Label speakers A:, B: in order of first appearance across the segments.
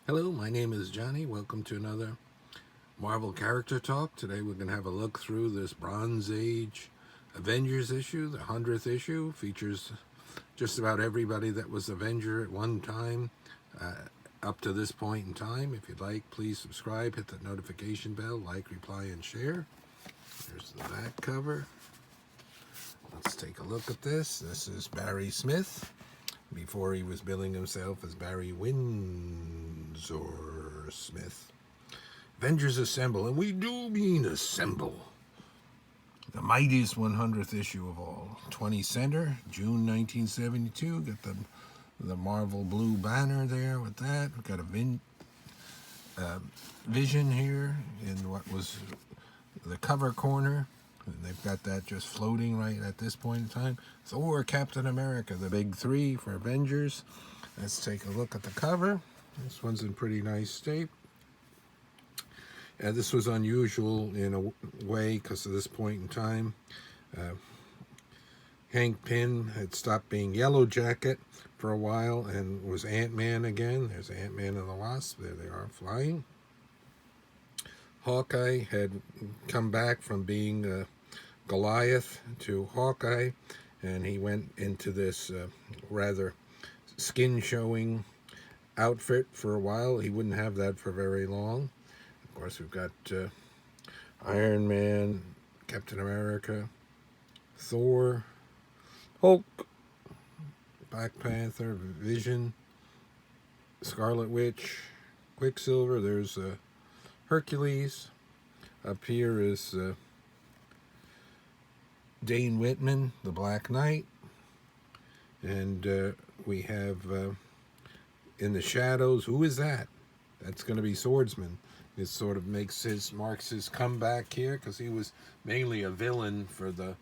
A: Hello, my name is Johnny. Welcome to another Marvel Character Talk. Today we're going to have a look through this Bronze Age Avengers issue. The 100th issue features just about everybody that was Avenger at one time up to this point in time. If you'd like, please subscribe, hit the notification bell, like, reply, and share. There's the back cover. Let's take a look at this. This is Barry Smith before he was billing himself as Barry Windsor Smith. Avengers assemble, and we do mean assemble. The mightiest 100th issue of all. 20 center, June 1972. Got the Marvel blue banner there with that. We've got a vision here in what was the cover corner. And they've got that just floating right at this point in time. Thor, Captain America, the big three for Avengers. Let's take a look at the cover. This one's in pretty nice state. This was unusual in a way because at this point in time, Hank Pym had stopped being Yellow Jacket for a while and was Ant-Man again. There's Ant-Man and the Wasp. There they are flying. Hawkeye had come back from being Goliath to Hawkeye, and he went into this rather skin-showing outfit for a while. He wouldn't have that for very long. Of course, we've got Iron Man, Captain America, Thor, Hulk, Black Panther, Vision, Scarlet Witch, Quicksilver. There's Hercules. Up here is Dane Whitman, the Black Knight. And we have in the shadows, who is that? That's going to be Swordsman. This sort of marks his comeback here because he was mainly a villain for the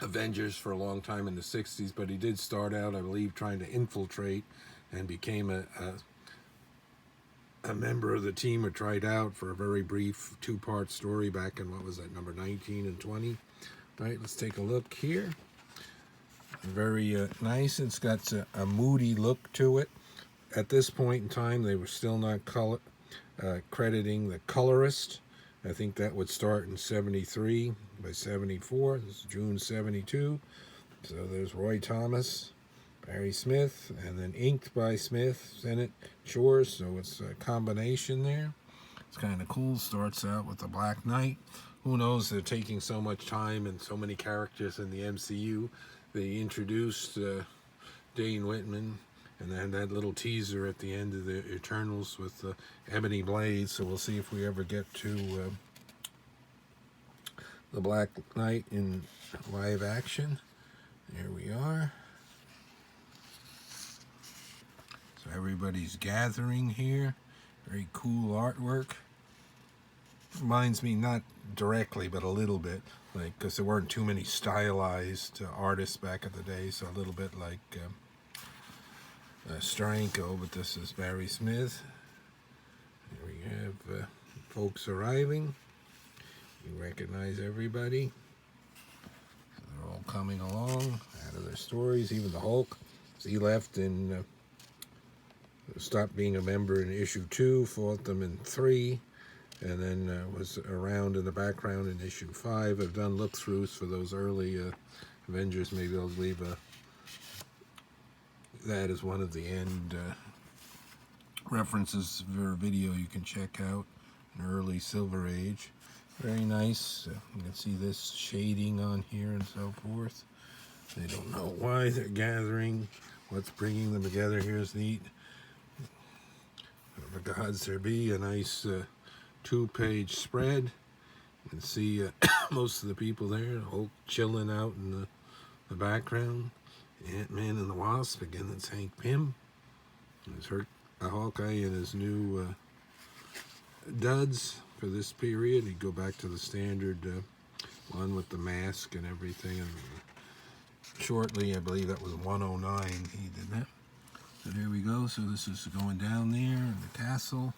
A: Avengers for a long time in the 60s, but he did start out, I believe, trying to infiltrate and became a member of the team, or tried out for a very brief two-part story back in, what was that, number 19 and 20. All right, let's take a look here. Very nice. It's got a moody look to it. At this point in time, they were still not crediting the colorist. I think that would start in 73. By 74, this is June 72. So there's Roy Thomas, Barry Smith, and then inked by Smith, Senate Shores, so it's a combination there. It's kind of cool. Starts out with the Black Knight. Who knows, they're taking so much time and so many characters in the MCU. They introduced Dane Whitman, and then that little teaser at the end of the Eternals with the Ebony Blade, so we'll see if we ever get to the Black Knight in live action. There we are. So everybody's gathering here. Very cool artwork. Reminds me, not directly, but a little bit, like, because there weren't too many stylized artists back in the day, so a little bit like Stranko, but this is Barry Smith. Here we have folks arriving. You recognize everybody. They're all coming along out of their stories. Even the Hulk, he left in stopped being a member in issue 2, fought them in 3, and then was around in the background in issue 5. I've done look-throughs for those early Avengers. Maybe I'll leave that as one of the end references for a video you can check out. An early Silver Age. Very nice. You can see this shading on here and so forth. They don't know why they're gathering. What's bringing them together here is neat. For gods there be, a nice 2-page spread. You can see most of the people there. Hulk chilling out in the background. Ant-Man and the Wasp. Again, that's Hank Pym. There's Hawkeye in his new duds for this period. He'd go back to the standard one with the mask and everything. And shortly, I believe that was 109 he did that. So there we go. So this is going down there in the castle.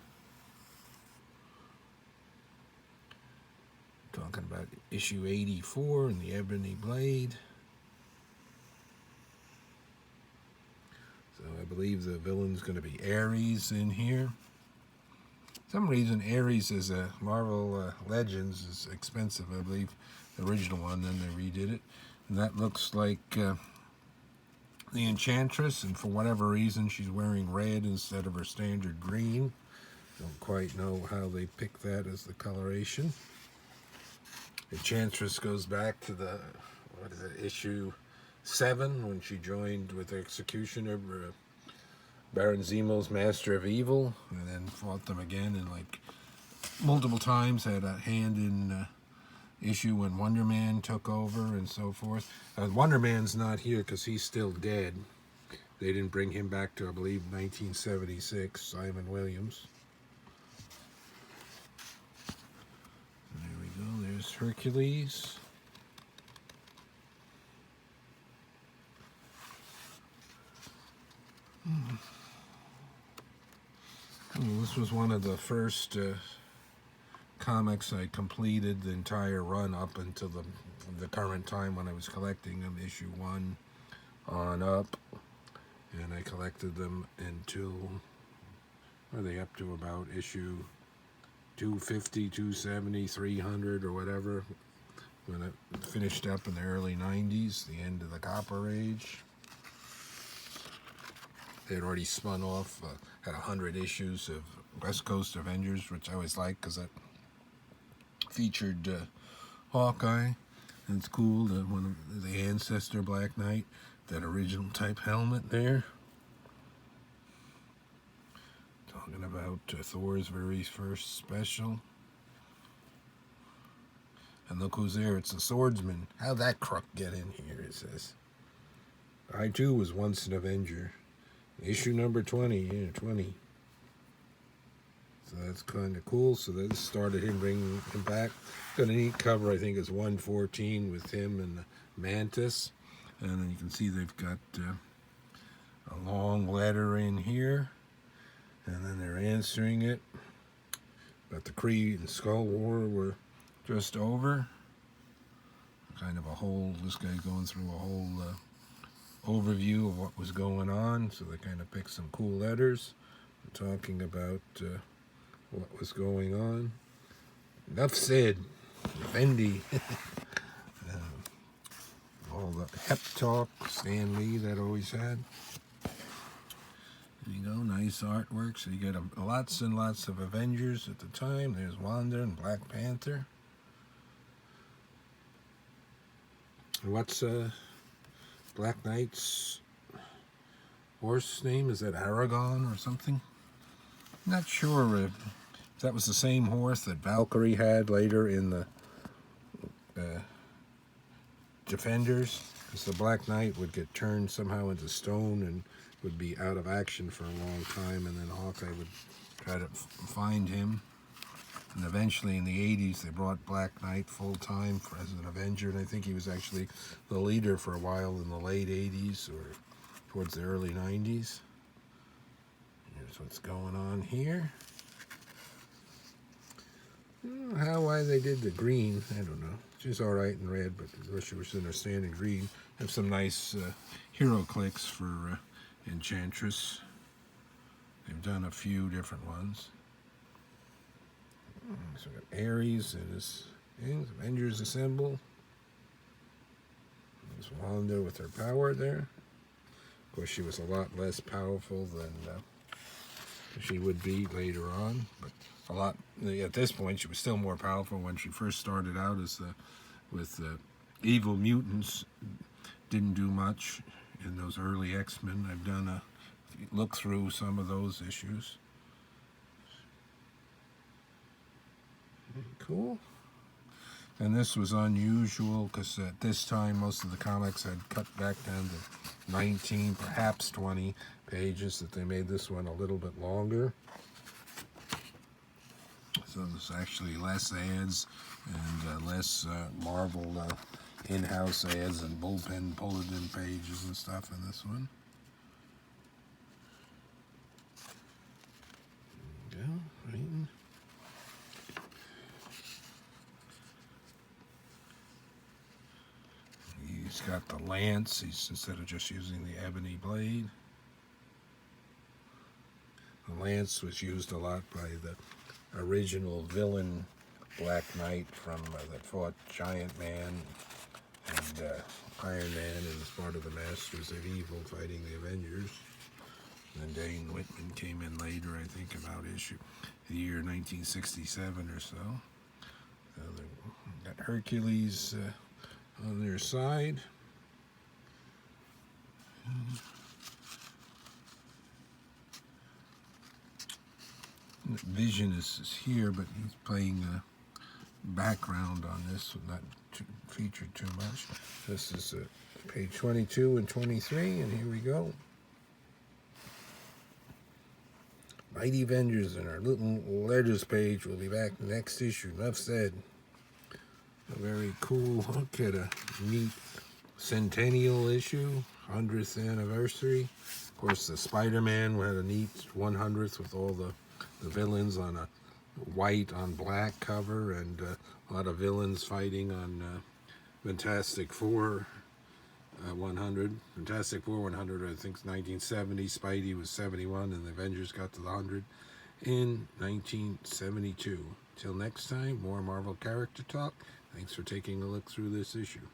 A: Talking about issue 84 and the Ebony Blade. So I believe the villain's going to be Ares in here. For some reason, Ares is a Marvel Legends is expensive. I believe the original one, then they redid it. And that looks like the Enchantress, and for whatever reason, she's wearing red instead of her standard green. Don't quite know how they picked that as the coloration. Enchantress goes back to the, what is it, issue 7, when she joined with Executioner, Baron Zemo's Master of Evil, and then fought them again, and like multiple times had a hand in issue when Wonder Man took over and so forth. Wonder Man's not here because he's still dead. They didn't bring him back to, I believe, 1976, Simon Williams. There we go, there's Hercules. Well, this was one of the first comics I completed the entire run up until the current time when I was collecting them, issue 1 on up. And I collected them until, what are they up to, about issue 250, 270, 300 or whatever, when it finished up in the early 90s, the end of the Copper Age. They had already spun off, had 100 issues of West Coast Avengers, which I always liked because that featured Hawkeye. And it's cool that one of the ancestor Black Knight, that original type helmet there. Talking about Thor's very first special. And look who's there, it's the swordsman. How'd that crook get in here, it says. I too was once an Avenger. Issue number 20, yeah, 20. So that's kind of cool. So that started him bringing him back. Got a neat cover, I think it's 114 with him and the Mantis. And then you can see they've got a long letter in here. And then they're answering it. But the Kree and Skull War were just over. Kind of a whole, this guy going through a whole overview of what was going on. So they kind of picked some cool letters talking about what was going on. Enough said. Fendi. All the hep talk, Stan Lee that always had. There you go, nice artwork. So you get lots and lots of Avengers at the time. There's Wanda and Black Panther. And what's Black Knight's horse name? Is that Aragon or something? Not sure if that was the same horse that Valkyrie had later in the Defenders, because the Black Knight would get turned somehow into stone and would be out of action for a long time, and then Hawkeye would try to find him. And eventually in the 80s they brought Black Knight full-time as an Avenger, and I think he was actually the leader for a while in the late 80s or towards the early 90s. Here's what's going on here. Why they did the green, I don't know. She's alright in red, but I wish she was in her standard green. Have some nice hero clicks for Enchantress. They've done a few different ones. So we got Ares and his things. Avengers Assemble. There's Wanda with her power there. Of course, she was a lot less powerful than she would be later on, but a lot at this point she was still more powerful when she first started out as with evil mutants. Didn't do much in those early X-Men. I've done a look through some of those issues. Cool. And this was unusual because at this time most of the comics had cut back down to 19, perhaps 20 pages, that they made this one a little bit longer. So there's actually less ads and less Marvel in-house ads and bullpen bulletin pages and stuff in this one. There you go, right. He's got the lance. He's instead of just using the ebony blade. The lance was used a lot by the original villain Black Knight from that fought Giant Man and Iron Man, and was part of the Masters of Evil fighting the Avengers. And then Dane Whitman came in later, I think, about the year 1967 or so. They got Hercules on their side. Vision is here, but he's playing background on this, not featured too much. This is page 22 and 23, and here we go. Mighty Avengers in our little letters page. We'll be back next issue. Enough said. A very cool look at a neat centennial issue, 100th anniversary. Of course, the Spider-Man had a neat 100th with all the villains on a white on black cover, and a lot of villains fighting on Fantastic Four 100. Fantastic Four 100, I think, 1970. Spidey was 71, and the Avengers got to the 100 in 1972. Till next time, more Marvel character talk. Thanks for taking a look through this issue.